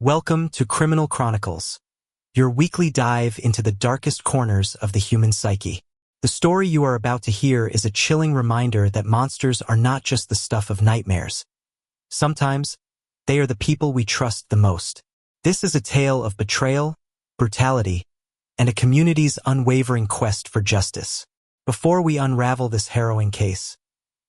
Welcome to Criminal Chronicles, your weekly dive into the darkest corners of the human psyche. The story you are about to hear is a chilling reminder that monsters are not just the stuff of nightmares. Sometimes, they are the people we trust the most. This is a tale of betrayal, brutality, and a community's unwavering quest for justice. Before we unravel this harrowing case,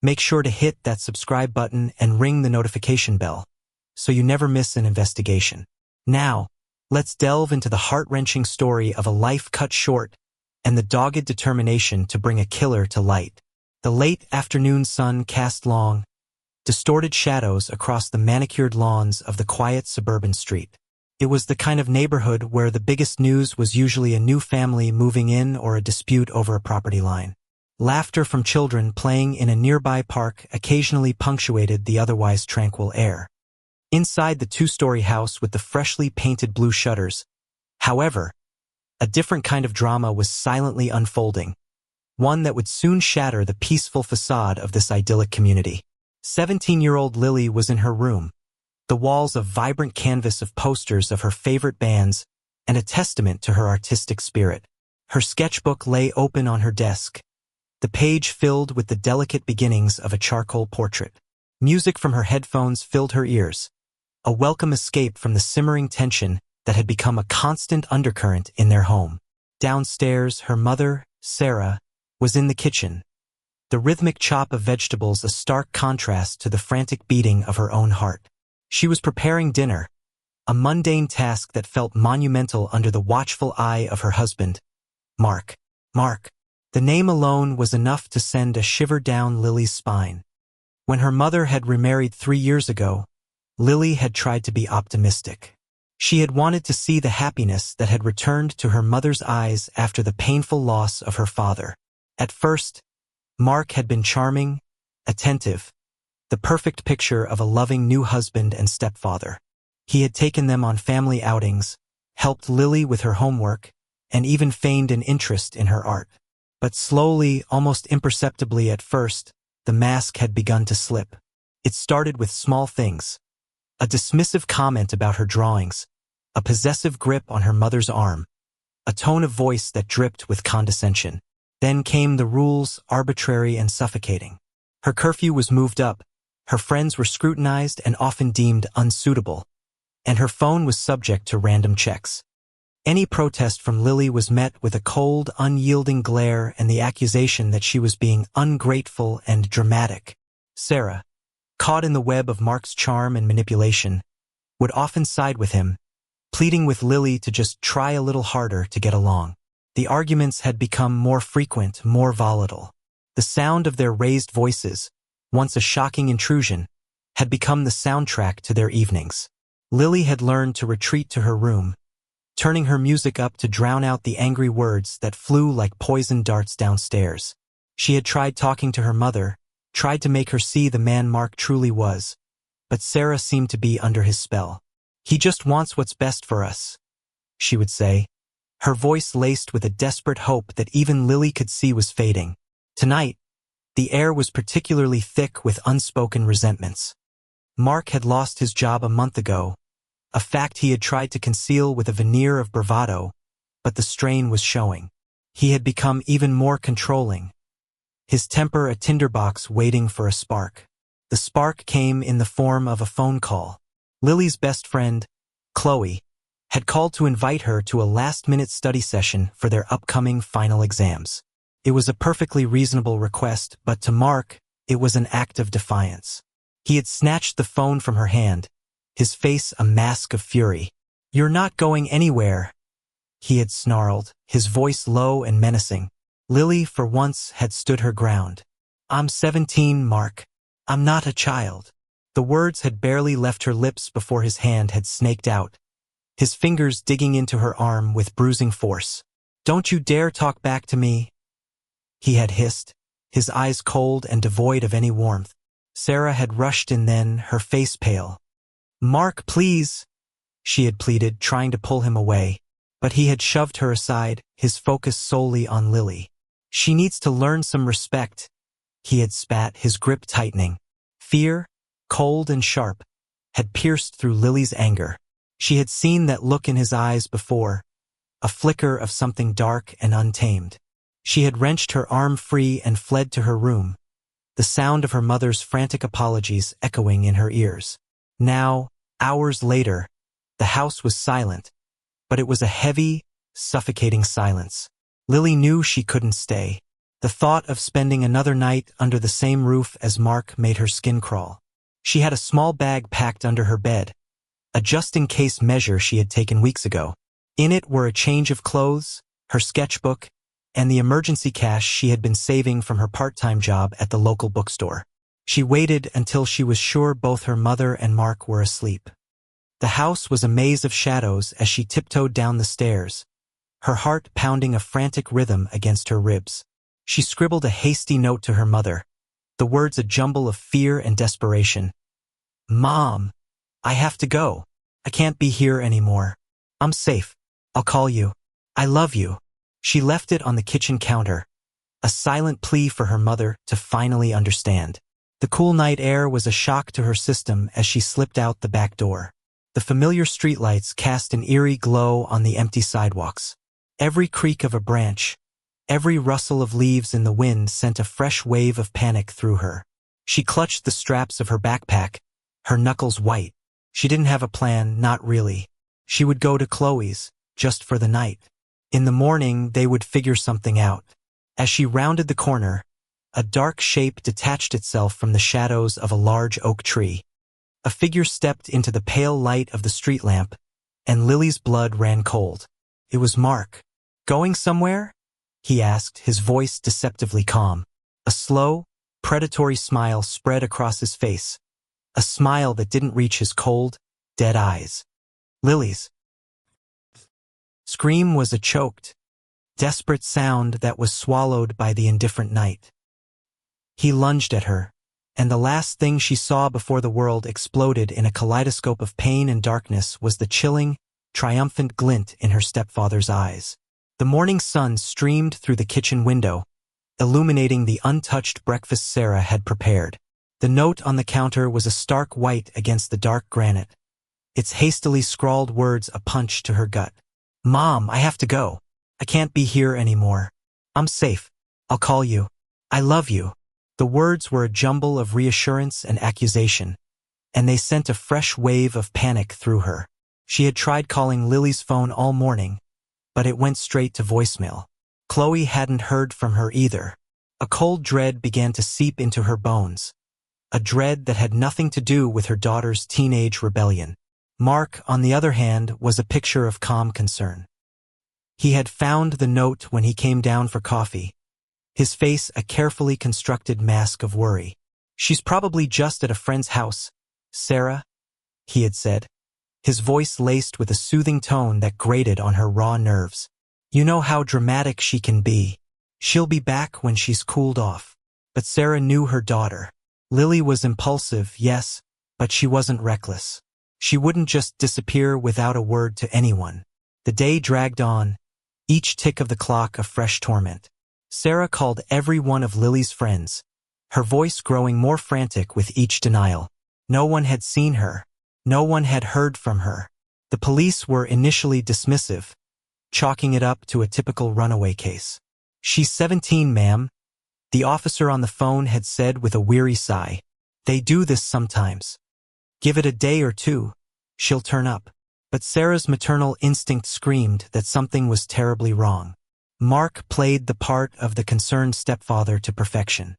make sure to hit that subscribe button and ring the notification bell, so you never miss an investigation. Now, let's delve into the heart-wrenching story of a life cut short and the dogged determination to bring a killer to light. The late afternoon sun cast long, distorted shadows across the manicured lawns of the quiet suburban street. It was the kind of neighborhood where the biggest news was usually a new family moving in or a dispute over a property line. Laughter from children playing in a nearby park occasionally punctuated the otherwise tranquil air. Inside the two-story house with the freshly painted blue shutters, however, a different kind of drama was silently unfolding, one that would soon shatter the peaceful facade of this idyllic community. 17-year-old Lily was in her room, the walls a vibrant canvas of posters of her favorite bands and a testament to her artistic spirit. Her sketchbook lay open on her desk, the page filled with the delicate beginnings of a charcoal portrait. Music from her headphones filled her ears, a welcome escape from the simmering tension that had become a constant undercurrent in their home. Downstairs, her mother, Sarah, was in the kitchen, the rhythmic chop of vegetables a stark contrast to the frantic beating of her own heart. She was preparing dinner, a mundane task that felt monumental under the watchful eye of her husband, Mark. Mark. The name alone was enough to send a shiver down Lily's spine. When her mother had remarried 3 years ago, Lily had tried to be optimistic. She had wanted to see the happiness that had returned to her mother's eyes after the painful loss of her father. At first, Mark had been charming, attentive, the perfect picture of a loving new husband and stepfather. He had taken them on family outings, helped Lily with her homework, and even feigned an interest in her art. But slowly, almost imperceptibly at first, the mask had begun to slip. It started with small things. A dismissive comment about her drawings, a possessive grip on her mother's arm, a tone of voice that dripped with condescension. Then came the rules, arbitrary and suffocating. Her curfew was moved up, her friends were scrutinized and often deemed unsuitable, and her phone was subject to random checks. Any protest from Lily was met with a cold, unyielding glare and the accusation that she was being ungrateful and dramatic. Sarah, caught in the web of Mark's charm and manipulation, would often side with him, pleading with Lily to just try a little harder to get along. The arguments had become more frequent, more volatile. The sound of their raised voices, once a shocking intrusion, had become the soundtrack to their evenings. Lily had learned to retreat to her room, turning her music up to drown out the angry words that flew like poison darts downstairs. She had tried talking to her mother, tried to make her see the man Mark truly was, but Sarah seemed to be under his spell. "He just wants what's best for us," she would say, her voice laced with a desperate hope that even Lily could see was fading. Tonight, the air was particularly thick with unspoken resentments. Mark had lost his job a month ago, a fact he had tried to conceal with a veneer of bravado, but the strain was showing. He had become even more controlling, his temper a tinderbox waiting for a spark. The spark came in the form of a phone call. Lily's best friend, Chloe, had called to invite her to a last-minute study session for their upcoming final exams. It was a perfectly reasonable request, but to Mark, it was an act of defiance. He had snatched the phone from her hand, his face a mask of fury. "You're not going anywhere," he had snarled, his voice low and menacing. Lily, for once, had stood her ground. "I'm 17, Mark. I'm not a child." The words had barely left her lips before his hand had snaked out, his fingers digging into her arm with bruising force. "Don't you dare talk back to me," he had hissed, his eyes cold and devoid of any warmth. Sarah had rushed in then, her face pale. "Mark, please," she had pleaded, trying to pull him away, but he had shoved her aside, his focus solely on Lily. "She needs to learn some respect," he had spat, his grip tightening. Fear, cold and sharp, had pierced through Lily's anger. She had seen that look in his eyes before, a flicker of something dark and untamed. She had wrenched her arm free and fled to her room, the sound of her mother's frantic apologies echoing in her ears. Now, hours later, the house was silent, but it was a heavy, suffocating silence. Lily knew she couldn't stay. The thought of spending another night under the same roof as Mark made her skin crawl. She had a small bag packed under her bed, a just-in-case measure she had taken weeks ago. In it were a change of clothes, her sketchbook, and the emergency cash she had been saving from her part-time job at the local bookstore. She waited until she was sure both her mother and Mark were asleep. The house was a maze of shadows as she tiptoed down the stairs, her heart pounding a frantic rhythm against her ribs. She scribbled a hasty note to her mother, the words a jumble of fear and desperation. "Mom, I have to go. I can't be here anymore. I'm safe. I'll call you. I love you." She left it on the kitchen counter, a silent plea for her mother to finally understand. The cool night air was a shock to her system as she slipped out the back door. The familiar streetlights cast an eerie glow on the empty sidewalks. Every creak of a branch, every rustle of leaves in the wind sent a fresh wave of panic through her. She clutched the straps of her backpack, her knuckles white. She didn't have a plan, not really. She would go to Chloe's, just for the night. In the morning, they would figure something out. As she rounded the corner, a dark shape detached itself from the shadows of a large oak tree. A figure stepped into the pale light of the street lamp, and Lily's blood ran cold. It was Mark. "Going somewhere?" he asked, his voice deceptively calm. A slow, predatory smile spread across his face, a smile that didn't reach his cold, dead eyes. Lily's scream was a choked, desperate sound that was swallowed by the indifferent night. He lunged at her, and the last thing she saw before the world exploded in a kaleidoscope of pain and darkness was the chilling, triumphant glint in her stepfather's eyes. The morning sun streamed through the kitchen window, illuminating the untouched breakfast Sarah had prepared. The note on the counter was a stark white against the dark granite, its hastily scrawled words a punch to her gut. "Mom, I have to go. I can't be here anymore. I'm safe. I'll call you. I love you." The words were a jumble of reassurance and accusation, and they sent a fresh wave of panic through her. She had tried calling Lily's phone all morning, but it went straight to voicemail. Chloe hadn't heard from her either. A cold dread began to seep into her bones, a dread that had nothing to do with her daughter's teenage rebellion. Mark, on the other hand, was a picture of calm concern. He had found the note when he came down for coffee, his face a carefully constructed mask of worry. "She's probably just at a friend's house, Sarah," he had said, his voice laced with a soothing tone that grated on her raw nerves. "You know how dramatic she can be. She'll be back when she's cooled off." But Sarah knew her daughter. Lily was impulsive, yes, but she wasn't reckless. She wouldn't just disappear without a word to anyone. The day dragged on, each tick of the clock a fresh torment. Sarah called every one of Lily's friends, her voice growing more frantic with each denial. No one had seen her. No one had heard from her. The police were initially dismissive, chalking it up to a typical runaway case. "She's 17, ma'am," the officer on the phone had said with a weary sigh. "They do this sometimes. Give it a day or two, she'll turn up." But Sarah's maternal instinct screamed that something was terribly wrong. Mark played the part of the concerned stepfather to perfection.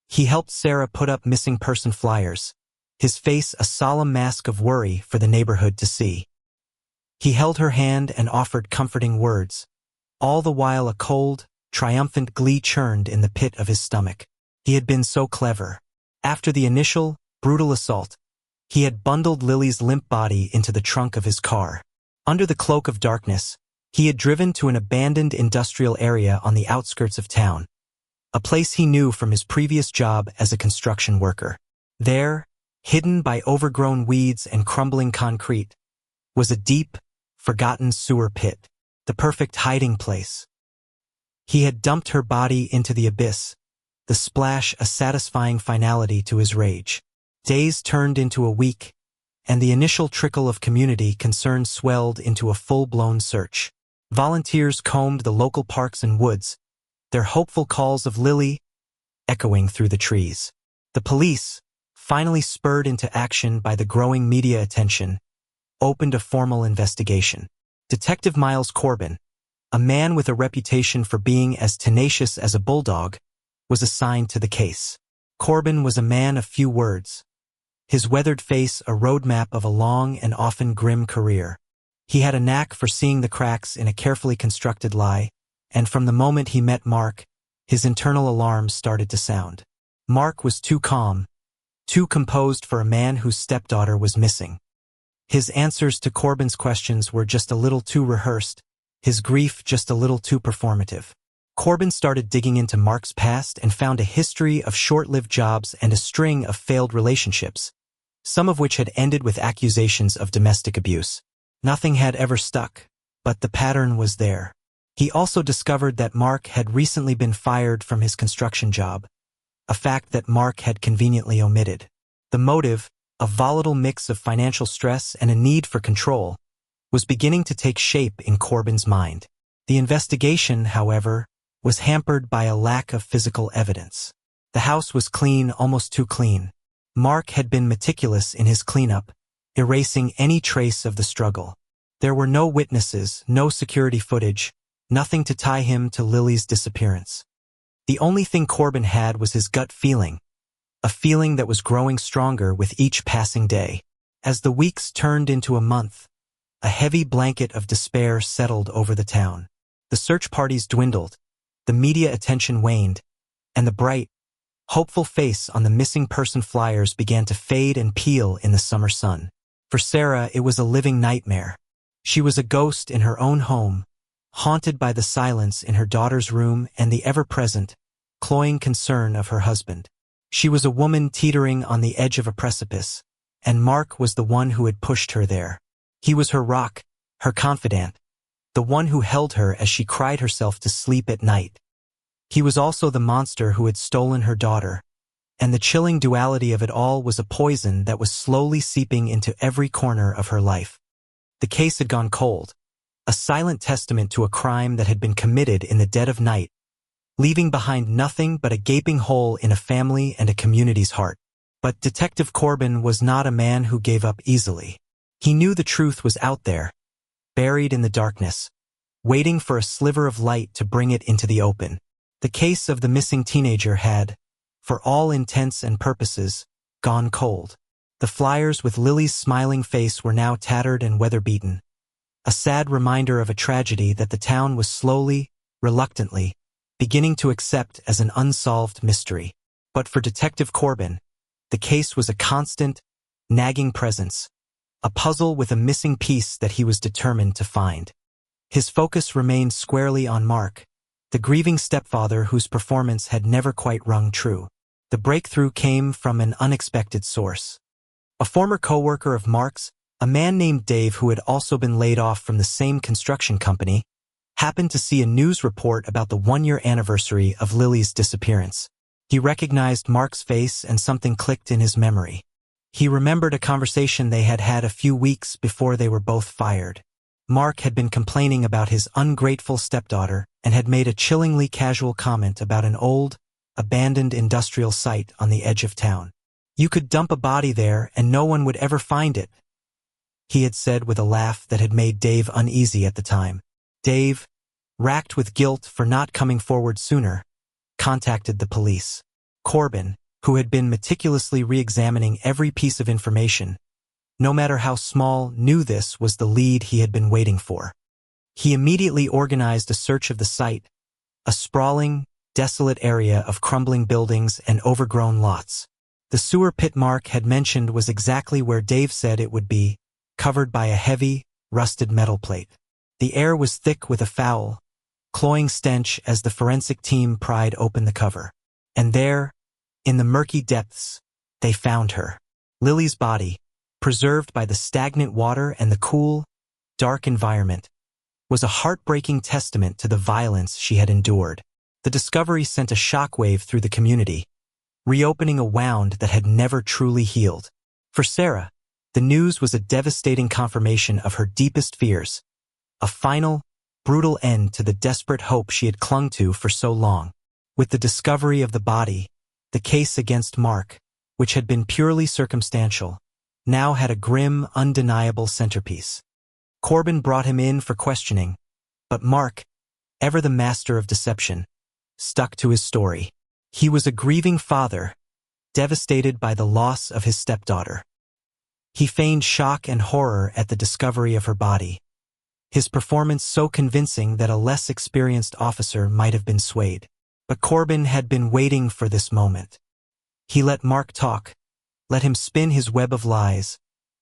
He helped Sarah put up missing person flyers, his face a solemn mask of worry for the neighborhood to see. He held her hand and offered comforting words, all the while a cold, triumphant glee churned in the pit of his stomach. He had been so clever. After the initial, brutal assault, he had bundled Lily's limp body into the trunk of his car. Under the cloak of darkness, he had driven to an abandoned industrial area on the outskirts of town, a place he knew from his previous job as a construction worker. There, hidden by overgrown weeds and crumbling concrete, was a deep, forgotten sewer pit, the perfect hiding place. He had dumped her body into the abyss, the splash a satisfying finality to his rage. Days turned into a week, and the initial trickle of community concern swelled into a full-blown search. Volunteers combed the local parks and woods, their hopeful calls of Lily echoing through the trees. The police, finally spurred into action by the growing media attention, opened a formal investigation. Detective Miles Corbin, a man with a reputation for being as tenacious as a bulldog, was assigned to the case. Corbin was a man of few words, his weathered face a roadmap of a long and often grim career. He had a knack for seeing the cracks in a carefully constructed lie, and from the moment he met Mark, his internal alarms started to sound. Mark was too calm, too composed for a man whose stepdaughter was missing. His answers to Corbin's questions were just a little too rehearsed, his grief just a little too performative. Corbin started digging into Mark's past and found a history of short-lived jobs and a string of failed relationships, some of which had ended with accusations of domestic abuse. Nothing had ever stuck, but the pattern was there. He also discovered that Mark had recently been fired from his construction job, a fact that Mark had conveniently omitted. The motive, a volatile mix of financial stress and a need for control, was beginning to take shape in Corbin's mind. The investigation, however, was hampered by a lack of physical evidence. The house was clean, almost too clean. Mark had been meticulous in his cleanup, erasing any trace of the struggle. There were no witnesses, no security footage, nothing to tie him to Lily's disappearance. The only thing Corbin had was his gut feeling, a feeling that was growing stronger with each passing day. As the weeks turned into a month, a heavy blanket of despair settled over the town. The search parties dwindled, the media attention waned, and the bright, hopeful face on the missing person flyers began to fade and peel in the summer sun. For Sarah, it was a living nightmare. She was a ghost in her own home, haunted by the silence in her daughter's room and the ever-present, cloying concern of her husband. She was a woman teetering on the edge of a precipice, and Mark was the one who had pushed her there. He was her rock, her confidant, the one who held her as she cried herself to sleep at night. He was also the monster who had stolen her daughter, and the chilling duality of it all was a poison that was slowly seeping into every corner of her life. The case had gone cold, a silent testament to a crime that had been committed in the dead of night, leaving behind nothing but a gaping hole in a family and a community's heart. But Detective Corbin was not a man who gave up easily. He knew the truth was out there, buried in the darkness, waiting for a sliver of light to bring it into the open. The case of the missing teenager had, for all intents and purposes, gone cold. The flyers with Lily's smiling face were now tattered and weather-beaten, a sad reminder of a tragedy that the town was slowly, reluctantly, beginning to accept as an unsolved mystery. But for Detective Corbin, the case was a constant, nagging presence, a puzzle with a missing piece that he was determined to find. His focus remained squarely on Mark, the grieving stepfather whose performance had never quite rung true. The breakthrough came from an unexpected source. A former co-worker of Mark's, a man named Dave who had also been laid off from the same construction company, happened to see a news report about the one-year anniversary of Lily's disappearance. He recognized Mark's face and something clicked in his memory. He remembered a conversation they had had a few weeks before they were both fired. Mark had been complaining about his ungrateful stepdaughter and had made a chillingly casual comment about an old, abandoned industrial site on the edge of town. "You could dump a body there and no one would ever find it," he had said with a laugh that had made Dave uneasy at the time. Dave, racked with guilt for not coming forward sooner, contacted the police. Corbin, who had been meticulously re-examining every piece of information, no matter how small, knew this was the lead he had been waiting for. He immediately organized a search of the site, a sprawling, desolate area of crumbling buildings and overgrown lots. The sewer pit Mark had mentioned was exactly where Dave said it would be, covered by a heavy, rusted metal plate. The air was thick with a foul, cloying stench as the forensic team pried open the cover. And there, in the murky depths, they found her. Lily's body, preserved by the stagnant water and the cool, dark environment, was a heartbreaking testament to the violence she had endured. The discovery sent a shockwave through the community, reopening a wound that had never truly healed. For Sarah, The news was a devastating confirmation of her deepest fears, a final, brutal end to the desperate hope she had clung to for so long. With the discovery of the body, the case against Mark, which had been purely circumstantial, now had a grim, undeniable centerpiece. Corbin brought him in for questioning, but Mark, ever the master of deception, stuck to his story. He was a grieving father, devastated by the loss of his stepdaughter. He feigned shock and horror at the discovery of her body, his performance so convincing that a less experienced officer might have been swayed. But Corbin had been waiting for this moment. He let Mark talk, let him spin his web of lies,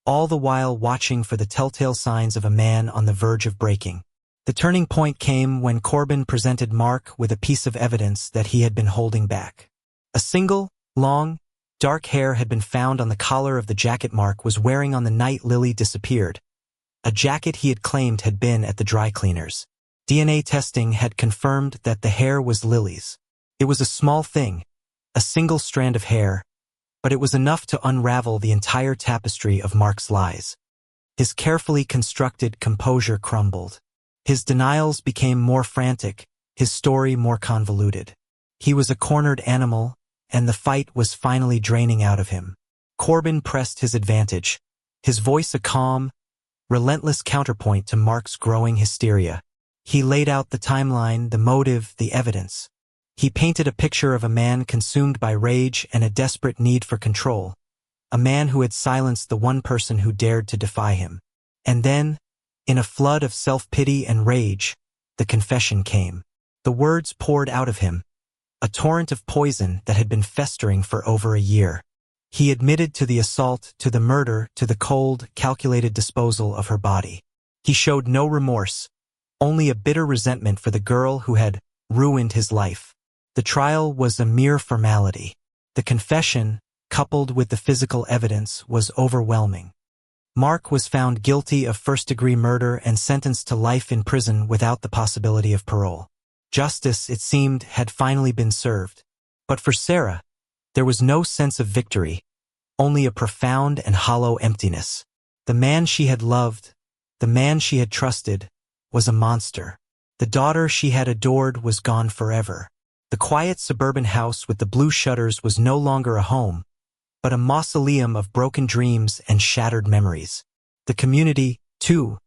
all the while watching for the telltale signs of a man on the verge of breaking. The turning point came when Corbin presented Mark with a piece of evidence that he had been holding back. A single, long, dark hair had been found on the collar of the jacket Mark was wearing on the night Lily disappeared, a jacket he had claimed had been at the dry cleaners. DNA testing had confirmed that the hair was Lily's. It was a small thing, a single strand of hair, but it was enough to unravel the entire tapestry of Mark's lies. His carefully constructed composure crumbled. His denials became more frantic, his story more convoluted. He was a cornered animal, and the fight was finally draining out of him. Corbin pressed his advantage, his voice a calm, relentless counterpoint to Mark's growing hysteria. He laid out the timeline, the motive, the evidence. He painted a picture of a man consumed by rage and a desperate need for control, a man who had silenced the one person who dared to defy him. And then, in a flood of self-pity and rage, the confession came. The words poured out of him, a torrent of poison that had been festering for over a year. He admitted to the assault, to the murder, to the cold, calculated disposal of her body. He showed no remorse, only a bitter resentment for the girl who had ruined his life. The trial was a mere formality. The confession, coupled with the physical evidence, was overwhelming. Mark was found guilty of first-degree murder and sentenced to life in prison without the possibility of parole. Justice, it seemed, had finally been served. But for Sarah, there was no sense of victory, only a profound and hollow emptiness. The man she had loved, the man she had trusted, was a monster. The daughter she had adored was gone forever. The quiet suburban house with the blue shutters was no longer a home, but a mausoleum of broken dreams and shattered memories. The community, too,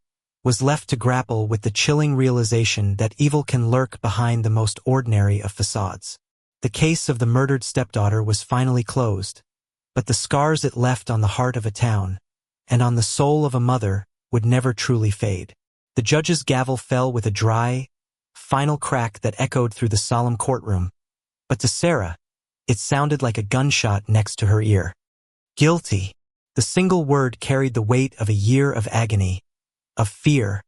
was left to grapple with the chilling realization that evil can lurk behind the most ordinary of facades. The case of the murdered stepdaughter was finally closed, but the scars it left on the heart of a town, and on the soul of a mother, would never truly fade. The judge's gavel fell with a dry, final crack that echoed through the solemn courtroom, but to Sarah, it sounded like a gunshot next to her ear. Guilty. The single word carried the weight of a year of agony, of fear,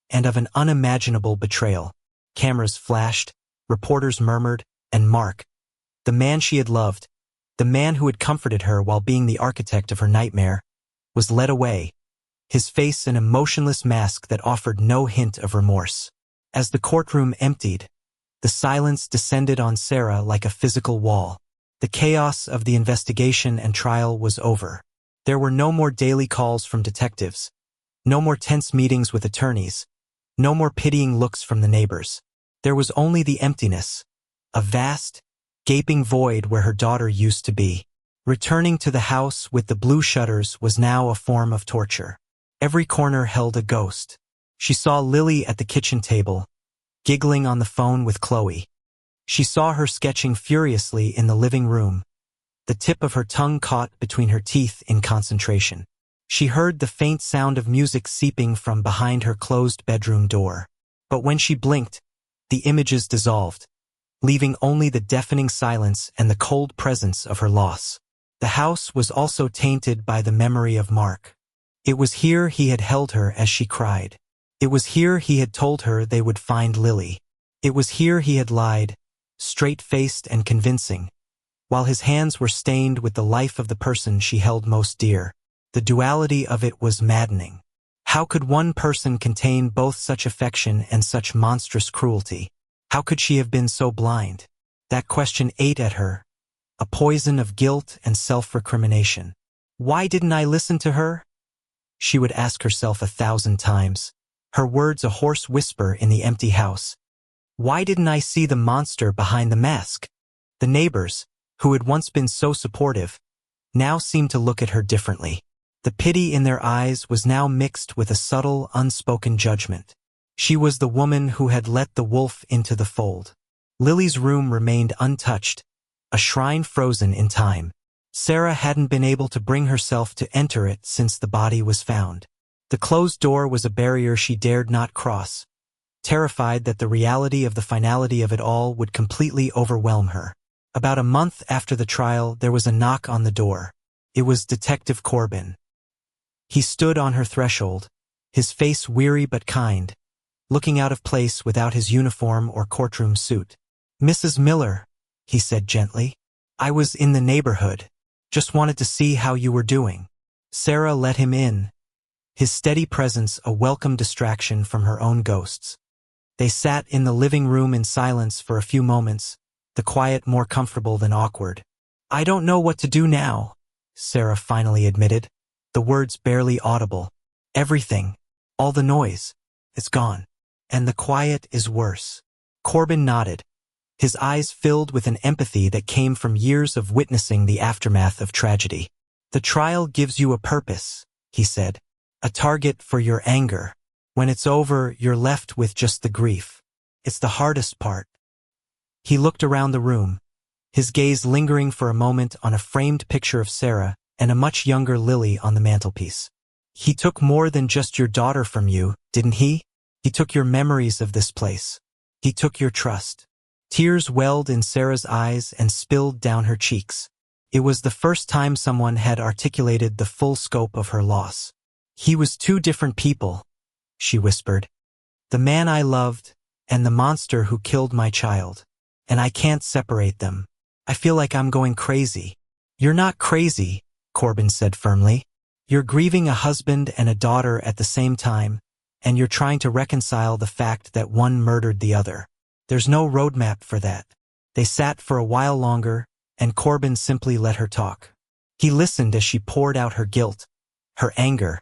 and of an unimaginable betrayal. Cameras flashed, reporters murmured, and Mark, the man she had loved, the man who had comforted her while being the architect of her nightmare, was led away, his face an emotionless mask that offered no hint of remorse. As the courtroom emptied, the silence descended on Sarah like a physical wall. The chaos of the investigation and trial was over. There were no more daily calls from detectives, no more tense meetings with attorneys, no more pitying looks from the neighbors. There was only the emptiness, a vast, gaping void where her daughter used to be. Returning to the house with the blue shutters was now a form of torture. Every corner held a ghost. She saw Lily at the kitchen table, giggling on the phone with Chloe. She saw her sketching furiously in the living room, the tip of her tongue caught between her teeth in concentration. She heard the faint sound of music seeping from behind her closed bedroom door. But when she blinked, the images dissolved, leaving only the deafening silence and the cold presence of her loss. The house was also tainted by the memory of Mark. It was here he had held her as she cried. It was here he had told her they would find Lily. It was here he had lied, straight-faced and convincing, while his hands were stained with the life of the person she held most dear. The duality of it was maddening. How could one person contain both such affection and such monstrous cruelty? How could she have been so blind? That question ate at her, a poison of guilt and self-recrimination. Why didn't I listen to her? she would ask herself 1,000 times. Her words a hoarse whisper in the empty house. Why didn't I see the monster behind the mask? The neighbors, who had once been so supportive, now seemed to look at her differently. The pity in their eyes was now mixed with a subtle, unspoken judgment. She was the woman who had let the wolf into the fold. Lily's room remained untouched, a shrine frozen in time. Sarah hadn't been able to bring herself to enter it since the body was found. The closed door was a barrier she dared not cross, terrified that the reality of the finality of it all would completely overwhelm her. About a month after the trial, there was a knock on the door. It was Detective Corbin. He stood on her threshold, his face weary but kind, looking out of place without his uniform or courtroom suit. "Mrs. Miller," he said gently, "I was in the neighborhood. Just wanted to see how you were doing." Sarah let him in, his steady presence a welcome distraction from her own ghosts. They sat in the living room in silence for a few moments, the quiet more comfortable than awkward. "I don't know what to do now," Sarah finally admitted, the words barely audible. "Everything, all the noise, it's gone. And the quiet is worse." Corbin nodded, his eyes filled with an empathy that came from years of witnessing the aftermath of tragedy. "The trial gives you a purpose," he said, "a target for your anger. When it's over, you're left with just the grief. It's the hardest part." He looked around the room, his gaze lingering for a moment on a framed picture of Sarah and a much younger Lily on the mantelpiece. "He took more than just your daughter from you, didn't he? He took your memories of this place. He took your trust." Tears welled in Sarah's eyes and spilled down her cheeks. It was the first time someone had articulated the full scope of her loss. "He was two different people," she whispered. "The man I loved and the monster who killed my child. And I can't separate them. I feel like I'm going crazy." "You're not crazy," Corbin said firmly. "You're grieving a husband and a daughter at the same time, and you're trying to reconcile the fact that one murdered the other. There's no roadmap for that." They sat for a while longer, and Corbin simply let her talk. He listened as she poured out her guilt, her anger,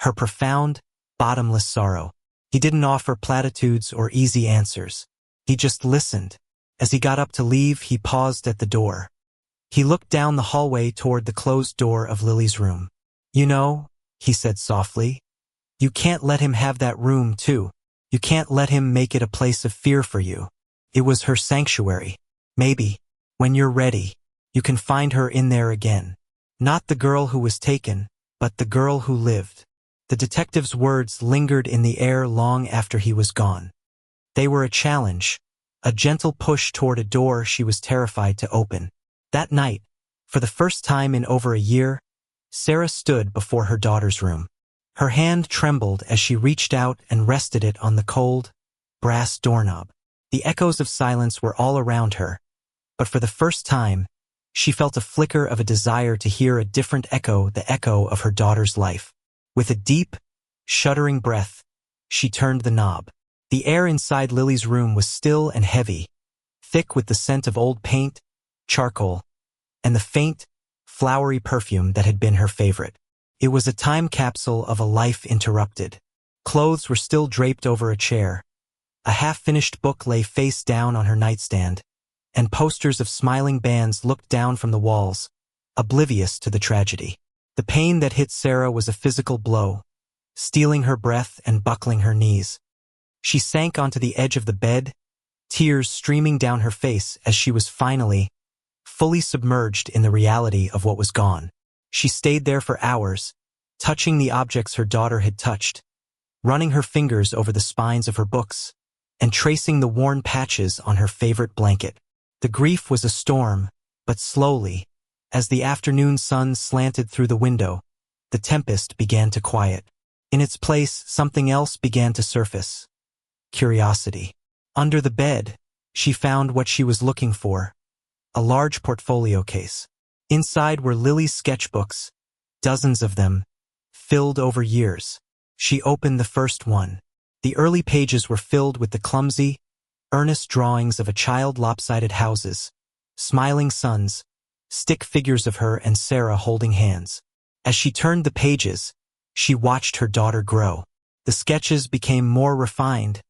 her profound, bottomless sorrow. He didn't offer platitudes or easy answers. He just listened. As he got up to leave, he paused at the door. He looked down the hallway toward the closed door of Lily's room. "You know," he said softly, "you can't let him have that room too. You can't let him make it a place of fear for you. It was her sanctuary. Maybe, when you're ready, you can find her in there again. Not the girl who was taken, but the girl who lived." The detective's words lingered in the air long after he was gone. They were a challenge, a gentle push toward a door she was terrified to open. That night, for the first time in over a year, Sarah stood before her daughter's room. Her hand trembled as she reached out and rested it on the cold, brass doorknob. The echoes of silence were all around her, but for the first time, she felt a flicker of a desire to hear a different echo, the echo of her daughter's life. With a deep, shuddering breath, she turned the knob. The air inside Lily's room was still and heavy, thick with the scent of old paint, charcoal, and the faint, flowery perfume that had been her favorite. It was a time capsule of a life interrupted. Clothes were still draped over a chair. A half-finished book lay face down on her nightstand, and posters of smiling bands looked down from the walls, oblivious to the tragedy. The pain that hit Sarah was a physical blow, stealing her breath and buckling her knees. She sank onto the edge of the bed, tears streaming down her face as she was finally, fully submerged in the reality of what was gone. She stayed there for hours, touching the objects her daughter had touched, running her fingers over the spines of her books, and tracing the worn patches on her favorite blanket. The grief was a storm, but slowly, as the afternoon sun slanted through the window, the tempest began to quiet. In its place, something else began to surface. Curiosity. Under the bed, she found what she was looking for, a large portfolio case. Inside were Lily's sketchbooks, dozens of them, filled over years. She opened the first one. The early pages were filled with the clumsy, earnest drawings of a child, lopsided houses, smiling suns, stick figures of her and Sarah holding hands. As she turned the pages, She watched her daughter grow. The sketches became more refined,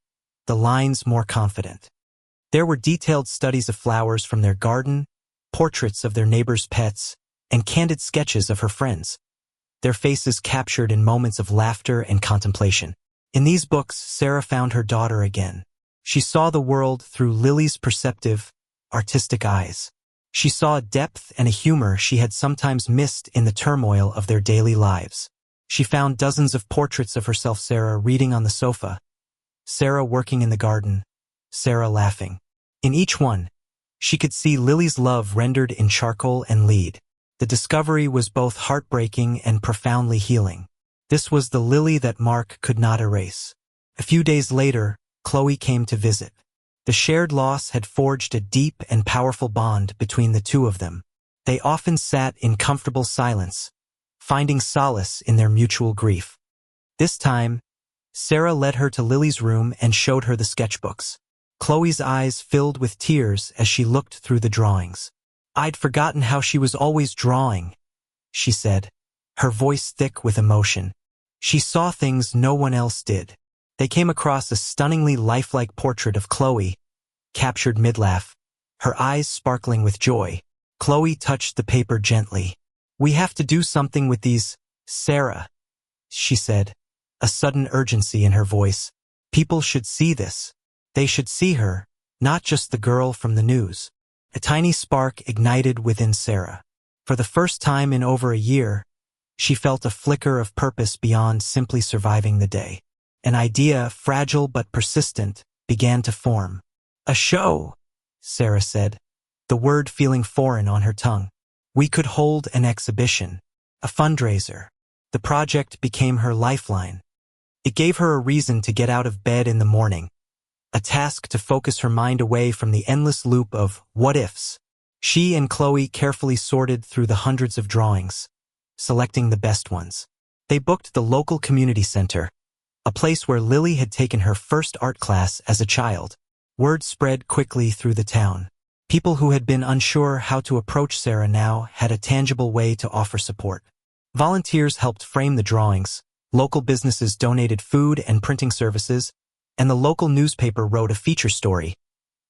the lines more confident. There were detailed studies of flowers from their garden, portraits of their neighbors' pets, and candid sketches of her friends, their faces captured in moments of laughter and contemplation. In these books, Sarah found her daughter again. She saw the world through Lily's perceptive, artistic eyes. She saw a depth and a humor she had sometimes missed in the turmoil of their daily lives. She found dozens of portraits of herself, Sarah reading on the sofa, Sarah working in the garden, Sarah laughing. In each one, she could see Lily's love rendered in charcoal and lead. The discovery was both heartbreaking and profoundly healing. This was the Lily that Mark could not erase. A few days later, Chloe came to visit. The shared loss had forged a deep and powerful bond between the two of them. They often sat in comfortable silence, finding solace in their mutual grief. This time, Sarah led her to Lily's room and showed her the sketchbooks. Chloe's eyes filled with tears as she looked through the drawings. "I'd forgotten how she was always drawing," she said, her voice thick with emotion. She saw things no one else did. They came across a stunningly lifelike portrait of Chloe, captured mid-laugh, her eyes sparkling with joy. Chloe touched the paper gently. "We have to do something with these, Sarah," she said, a sudden urgency in her voice. "People should see this. They should see her, not just the girl from the news." A tiny spark ignited within Sarah. For the first time in over a year, she felt a flicker of purpose beyond simply surviving the day. An idea, fragile but persistent, began to form. "A show," Sarah said, the word feeling foreign on her tongue. "We could hold an exhibition, a fundraiser." The project became her lifeline. It gave her a reason to get out of bed in the morning, a task to focus her mind away from the endless loop of what-ifs. She and Chloe carefully sorted through the hundreds of drawings, selecting the best ones. They booked the local community center, a place where Lily had taken her first art class as a child. Word spread quickly through the town. People who had been unsure how to approach Sarah now had a tangible way to offer support. Volunteers helped frame the drawings, local businesses donated food and printing services, and the local newspaper wrote a feature story,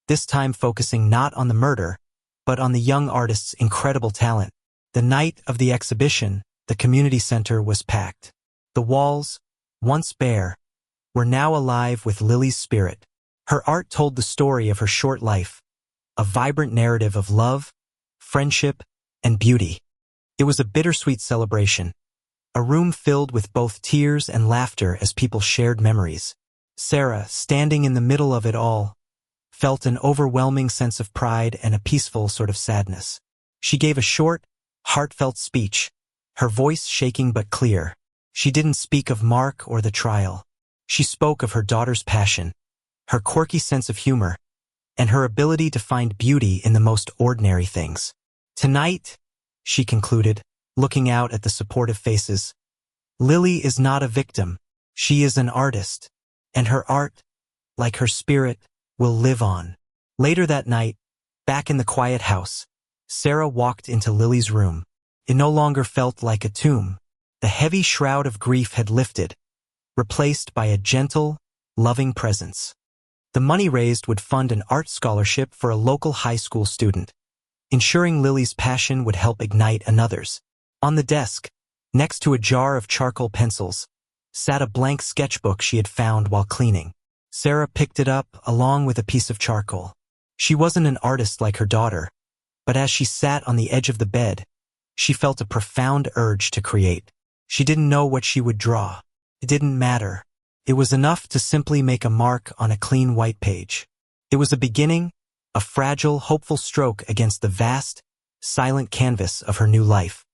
this time focusing not on the murder, but on the young artist's incredible talent. The night of the exhibition, the community center was packed. The walls, once bare, were now alive with Lily's spirit. Her art told the story of her short life, a vibrant narrative of love, friendship, and beauty. It was a bittersweet celebration, a room filled with both tears and laughter as people shared memories. Sarah, standing in the middle of it all, felt an overwhelming sense of pride and a peaceful sort of sadness. She gave a short, heartfelt speech, her voice shaking but clear. She didn't speak of Mark or the trial. She spoke of her daughter's passion, her quirky sense of humor, and her ability to find beauty in the most ordinary things. "Tonight," she concluded, looking out at the supportive faces, "Lily is not a victim. She is an artist, and her art, like her spirit, will live on." Later that night, back in the quiet house, Sarah walked into Lily's room. It no longer felt like a tomb. The heavy shroud of grief had lifted, replaced by a gentle, loving presence. The money raised would fund an art scholarship for a local high school student, ensuring Lily's passion would help ignite another's. On the desk, next to a jar of charcoal pencils, sat a blank sketchbook she had found while cleaning. Sarah picked it up along with a piece of charcoal. She wasn't an artist like her daughter, but as she sat on the edge of the bed, she felt a profound urge to create. She didn't know what she would draw. It didn't matter. It was enough to simply make a mark on a clean white page. It was a beginning, a fragile, hopeful stroke against the vast, silent canvas of her new life.